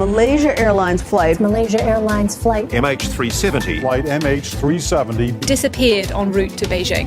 Malaysia Airlines flight MH370 Flight MH370 disappeared en route to Beijing.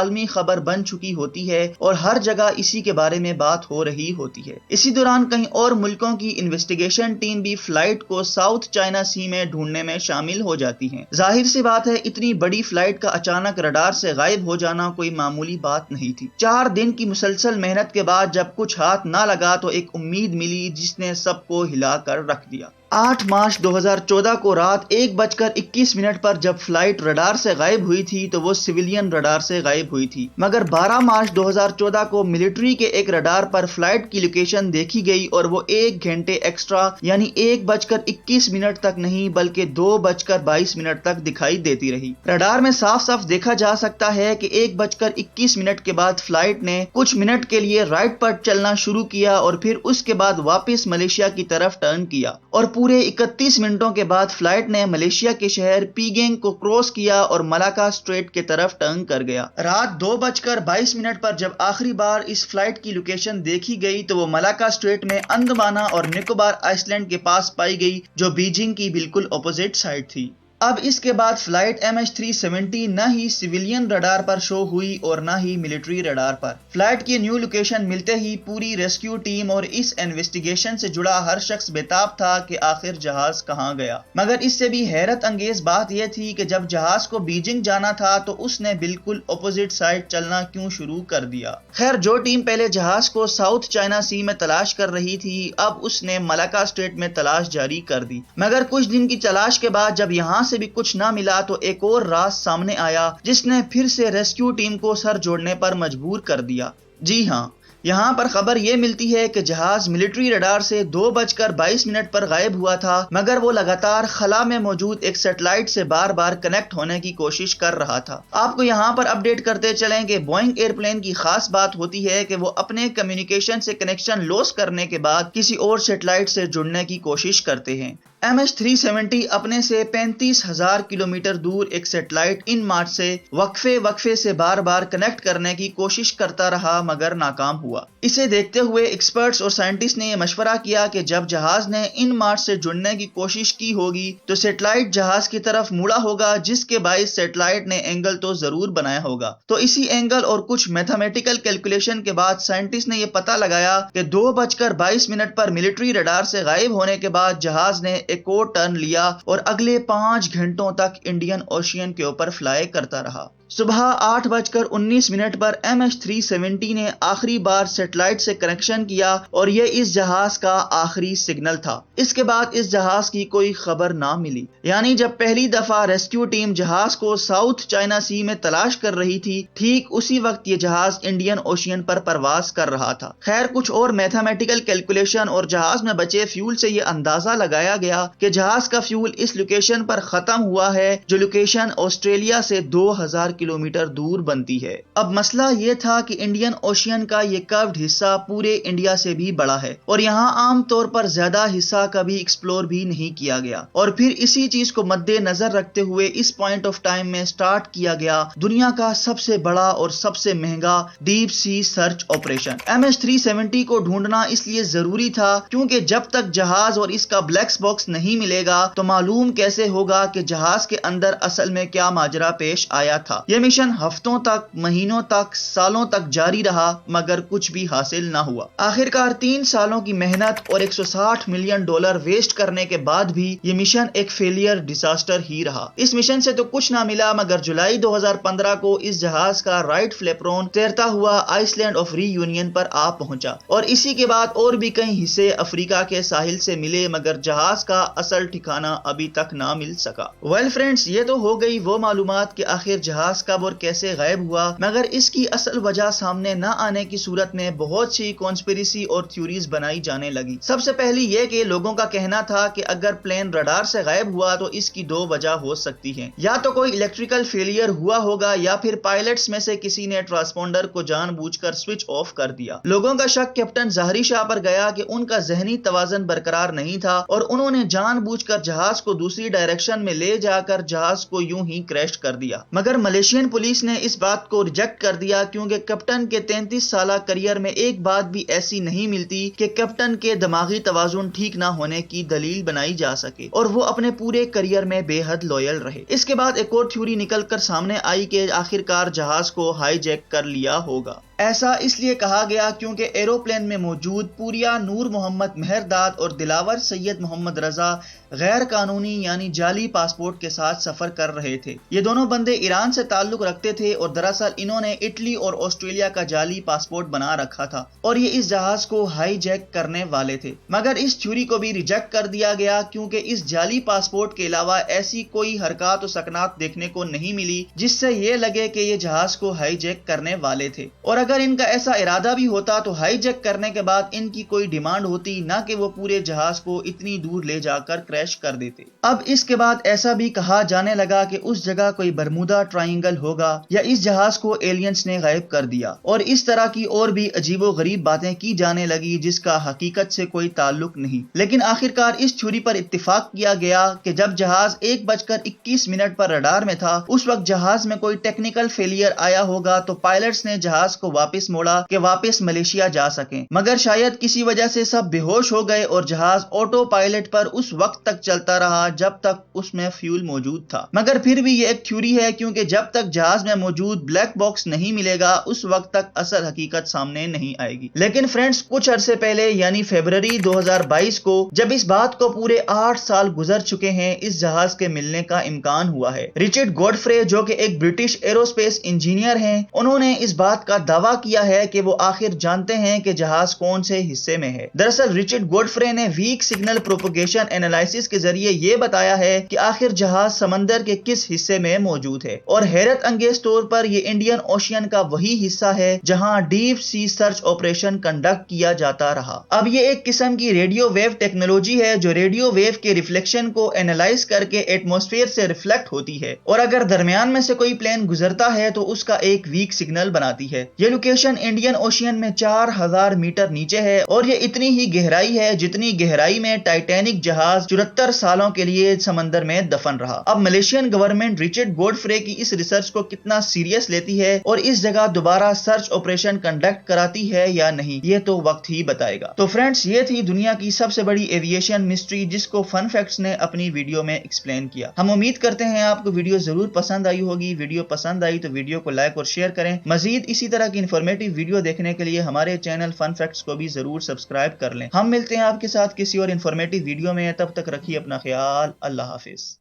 عالمی خبر بن چکی ہوتی ہے اور ہر جگہ اسی کے بارے میں بات ہو رہی ہوتی ہے۔ اسی دوران کئی اور ملکوں کی انویسٹیگیشن ٹیم بھی فلائٹ کو ساؤتھ چائنا سی میں ڈھونڈنے میں شامل ہو جاتی ہیں۔ ظاہر سی بات ہے اتنی بڑی فلائٹ کا اچانک رڈار سے غائب ہو جانا کوئی معمولی بات نہیں تھی۔ 4 دن کی مسلسل محنت کے بعد جب کچھ ہاتھ نہ لگا تو ایک امید ملی جس نے سب کو ہلا کر رکھ دیا۔ 8 مارچ 2014 کو رات 1:21 پر جب فلائٹ رڈار سے غائب ہوئی تھی تو وہ سویلین رڈار سے غائب ہوئی تھی، مگر 12 مارچ 2014 کو ملٹری کے ایک رڈار پر فلائٹ کی لوکیشن دیکھی گئی اور وہ 1 گھنٹے ایکسٹرا یعنی 1:21 تک نہیں بلکہ 2:22 تک دکھائی دیتی رہی۔ رڈار میں صاف صاف دیکھا جا سکتا ہے کہ 1:21 کے بعد فلائٹ نے کچھ منٹ کے لیے رائٹ پر چلنا شروع کیا اور پھر اس کے بعد واپس ملیشیا کی طرف ٹرن کیا اور پورے 31 منٹوں کے بعد فلائٹ نے ملیشیا کے شہر پیگنگ کو کراس کیا اور ملاکا اسٹریٹ کی طرف ٹرن کر گیا۔ رات 2:22 پر جب آخری بار اس فلائٹ کی لوکیشن دیکھی گئی تو وہ ملاکا اسٹریٹ میں اندمانا اور نکوبار آئس لینڈ کے پاس پائی گئی جو بیجنگ کی بالکل اپوزٹ سائڈ تھی۔ اب اس کے بعد فلائٹ MH370 نہ ہی سویلین رڈار پر شو ہوئی اور نہ ہی ملٹری رڈار پر۔ فلائٹ کی نیو لوکیشن ملتے ہی پوری ریسکیو ٹیم اور اس انویسٹیگیشن سے جڑا ہر شخص بےتاب تھا کہ آخر جہاز کہاں گیا، مگر اس سے بھی حیرت انگیز بات یہ تھی کہ جب جہاز کو بیجنگ جانا تھا تو اس نے بالکل اپوزٹ سائڈ چلنا کیوں شروع کر دیا۔ خیر، جو ٹیم پہلے جہاز کو ساؤتھ چائنا سی میں تلاش کر رہی تھی اب اس نے ملاکا اسٹریٹ میں تلاش جاری کر دی، مگر کچھ دن کی تلاش کے بعد جب یہاں سے بھی کچھ نہ ملا تو ایک اور راز سامنے آیا جس نے پھر سے ریسکیو ٹیم کو سر جوڑنے پر مجبور کر دیا۔ جی ہاں، یہاں پر خبر یہ ملتی ہے کہ جہاز ملٹری رڈار سے 2:22 پر غائب ہوا تھا، مگر وہ لگاتار خلا میں موجود ایک سیٹلائٹ سے بار بار کنیکٹ ہونے کی کوشش کر رہا تھا۔ آپ کو یہاں پر اپڈیٹ کرتے چلیں کہ بوئنگ ایئرپلین کی خاص بات ہوتی ہے کہ وہ اپنے کمیونیکیشن سے کنیکشن لوس کرنے کے بعد کسی اور سیٹلائٹ سے جڑنے کی کوشش کرتے ہیں۔ MH370 اپنے سے 35,000 کلومیٹر دور ایک سیٹلائٹ ان مارچ سے وقفے سے بار بار کنیکٹ کرنے کی کوشش کرتا رہا مگر ناکام ہوا۔ اسے دیکھتے ہوئے ایکسپرٹس اور سائنٹسٹ نے یہ مشورہ کیا کہ جب جہاز نے ان مارچ سے جڑنے کی کوشش کی ہوگی تو سیٹلائٹ جہاز کی طرف مڑا ہوگا، جس کے باعث سیٹلائٹ نے اینگل تو ضرور بنایا ہوگا۔ تو اسی اینگل اور کچھ میتھمیٹیکل کیلکولیشن کے بعد سائنٹسٹ نے یہ پتہ لگایا کہ 2:22 پر ملٹری رڈار سے غائب ہونے کے بعد جہاز نے ایک اور ٹرن لیا اور اگلے 5 گھنٹوں تک انڈین اوشین کے اوپر فلائی کرتا رہا۔ صبح 8:19 پر MH370 نے آخری بار سیٹلائٹ سے کنیکشن کیا اور یہ اس جہاز کا آخری سگنل تھا۔ اس کے بعد اس جہاز کی کوئی خبر نہ ملی، یعنی جب پہلی دفعہ ریسکیو ٹیم جہاز کو ساؤتھ چائنا سی میں تلاش کر رہی تھی ٹھیک اسی وقت یہ جہاز انڈین اوشین پر پرواز کر رہا تھا۔ خیر، کچھ اور میتھمیٹیکل کیلکولیشن اور جہاز میں بچے فیول سے یہ اندازہ لگایا گیا کہ جہاز کا فیول اس لوکیشن پر ختم ہوا ہے جو لوکیشن آسٹریلیا سے 2000 کلومیٹر دور بنتی ہے۔ اب مسئلہ یہ تھا کہ انڈین اوشین کا یہ کروڈ حصہ پورے انڈیا سے بھی بڑا ہے اور یہاں عام طور پر زیادہ حصہ کبھی ایکسپلور بھی نہیں کیا گیا، اور پھر اسی چیز کو مد نظر رکھتے ہوئے اس پوائنٹ آف ٹائم میں سٹارٹ کیا گیا دنیا کا سب سے بڑا اور سب سے مہنگا deep sea search operation. MH370 کو ڈھونڈنا اس لیے ضروری تھا کیونکہ جب تک جہاز اور اس کا بلیک باکس نہیں ملے گا تو معلوم کیسے ہوگا کہ جہاز کے اندر اصل میں کیا ماجرا پیش آیا تھا۔ یہ مشن ہفتوں تک، مہینوں تک، سالوں تک جاری رہا مگر کچھ بھی حاصل نہ ہوا۔ آخرکار 3 سالوں کی محنت اور $160 ملین ویسٹ کرنے کے بعد بھی یہ مشن ایک فیلئر ڈیزاسٹر ہی رہا۔ اس مشن سے تو کچھ نہ ملا مگر جولائی 2015 کو اس جہاز کا رائٹ فلیپرون تیرتا ہوا island of Reunion پر آ پہنچا اور اسی کے بعد اور بھی کئی حصے افریقہ کے ساحل سے ملے مگر جہاز کا اصل ٹھکانہ ابھی تک نہ مل سکا۔ ویل فرینڈز، یہ تو ہو گئی وہ معلومات کہ آخر جہاز کب اور کیسے غائب ہوا، مگر اس کی اصل وجہ سامنے نہ آنے کی صورت میں بہت سی کانسپیریسی اور تھیوریز بنائی جانے لگی۔ سب سے پہلی یہ کہ لوگوں کا کہنا تھا کہ اگر پلین رڈار سے غائب ہوا تو اس کی 2 وجہ ہو سکتی ہیں، یا تو کوئی الیکٹریکل فیلئر ہوا ہوگا یا پھر پائلٹس میں سے کسی نے ٹرانسپونڈر کو جان بوجھ کر سوئچ آف کر دیا۔ لوگوں کا شک کیپٹن ظاہری شاہ پر گیا کہ ان کا ذہنی توازن برقرار نہیں تھا اور انہوں نے جان بوجھ کر جہاز کو دوسری ڈائریکشن میں لے جا کر جہاز کو یوں ہی کریش کر دیا، مگر ملیشین پولیس نے اس بات کو ریجیکٹ کر دیا کیونکہ کیپٹن کے 33 سالہ کریئر کریئر میں ایک بات بھی ایسی نہیں ملتی کہ کیپٹن کے دماغی توازن ٹھیک نہ ہونے کی دلیل بنائی جا سکے اور وہ اپنے پورے کریئر میں بے حد لویل رہے۔ اس کے بعد ایک اور تھیوری نکل کر سامنے آئی کہ آخر کار جہاز کو ہائی جیک کر لیا ہوگا۔ ایسا اس لیے کہا گیا کیونکہ ایروپلین میں موجود پوریا نور محمد مہرداد اور دلاور سید محمد رضا غیر قانونی یعنی جعلی پاسپورٹ کے ساتھ سفر کر رہے تھے۔ یہ دونوں بندے ایران سے تعلق رکھتے تھے اور دراصل انہوں نے اٹلی اور آسٹریلیا کا جعلی پاسپورٹ بنا رکھا تھا اور یہ اس جہاز کو ہائی جیک کرنے والے تھے، مگر اس تھیوری کو بھی ریجیکٹ کر دیا گیا کیونکہ اس جعلی پاسپورٹ کے علاوہ ایسی کوئی حرکات و سکنات دیکھنے کو نہیں ملی جس سے یہ لگے کہ یہ جہاز کو ہائی جیک کرنے والے تھے، اور اگر ان کا ایسا ارادہ بھی ہوتا تو ہائی جیک کرنے کے بعد ان کی کوئی ڈیمانڈ ہوتی، نہ کہ وہ پورے جہاز کو اتنی دور لے جا کر کریش کر دیتے۔ اب اس کے بعد ایسا بھی کہا جانے لگا کہ اس جگہ کوئی برمودا ٹرائنگل ہوگا یا اس جہاز کو ایلینز نے غائب کر دیا، اور اس طرح کی اور بھی عجیب و غریب باتیں کی جانے لگی جس کا حقیقت سے کوئی تعلق نہیں۔ لیکن آخرکار اس تھیوری پر اتفاق کیا گیا کہ جب جہاز 1:21 پر رڈار میں تھا اس وقت جہاز میں کوئی ٹیکنیکل فیلئر آیا ہوگا تو پائلٹس نے جہاز کو واپس موڑا کہ واپس ملیشیا جا سکیں، مگر شاید کسی وجہ سے سب بے ہوش ہو گئے اور جہاز آٹو پائلٹ پر اس وقت تک چلتا رہا جب تک اس میں فیول موجود تھا۔ مگر پھر بھی یہ ایک تھیوری ہے کیونکہ جب تک جہاز میں موجود بلیک باکس نہیں ملے گا اس وقت تک اصل حقیقت سامنے نہیں آئے گی۔ لیکن فرینڈز، کچھ عرصے پہلے یعنی فروری 2022 کو جب اس بات کو پورے 8 سال گزر چکے ہیں، اس جہاز کے ملنے کا امکان ہوا ہے۔ رچرڈ گوڈفرے جو کہ ایک برٹش ایروسپیس انجینئر ہیں، انہوں نے اس بات کا دعویٰ کیا ہے کہ وہ آخر جانتے ہیں کہ جہاز کون سے حصے میں ہے۔ دراصل رچرڈ گوڈفرے نے ویک سگنل پروپیگیشن انالائسس کے ذریعے یہ بتایا ہے کہ آخر جہاز سمندر کے کس حصے میں موجود ہے، اور حیرت انگیز طور پر یہ انڈین اوشین کا وہی حصہ ہے جہاں deep sea search operation conduct کیا جاتا رہا۔ اب یہ ایک قسم کی ریڈیو ویو ٹیکنالوجی ہے جو ریڈیو ویو کے ریفلیکشن کو اینالائز کر کے ایٹماسفیئر سے ریفلیکٹ ہوتی ہے، اور اگر درمیان میں سے کوئی پلین گزرتا ہے تو اس کا ایک ویک سگنل بناتی ہے۔ یہ لوکیشن انڈین اوشین میں 4000 میٹر نیچے ہے، اور یہ اتنی ہی گہرائی ہے جتنی گہرائی میں ٹائٹینک جہاز 74 سالوں کے لیے سمندر میں دفن رہا۔ اب ملیشین گورنمنٹ رچرڈ گوڈفرے کی اس ریسرچ کو کتنا سیریس لیتی ہے اور اس جگہ دوبارہ سرچ آپریشن کنڈکٹ کراتی ہے یا نہیں، یہ تو وقت ہی بتائے گا۔ تو فرینڈز، یہ تھی دنیا کی سب سے بڑی ایویشن مسٹری جس کو فن فیکٹس نے اپنی ویڈیو میں ایکسپلین کیا۔ ہم امید کرتے ہیں آپ کو ویڈیو ضرور پسند آئی ہوگی۔ ویڈیو پسند آئی تو ویڈیو کو لائک اور شیئر کریں۔ مزید اسی طرح کی انفارمیٹو ویڈیو دیکھنے کے لیے ہمارے چینل فن فیکٹس کو بھی ضرور سبسکرائب کر لیں۔ ہم ملتے ہیں آپ کے ساتھ کسی اور انفارمیٹو ویڈیو میں، تب تک رکھیے اپنا خیال۔ اللہ حافظ۔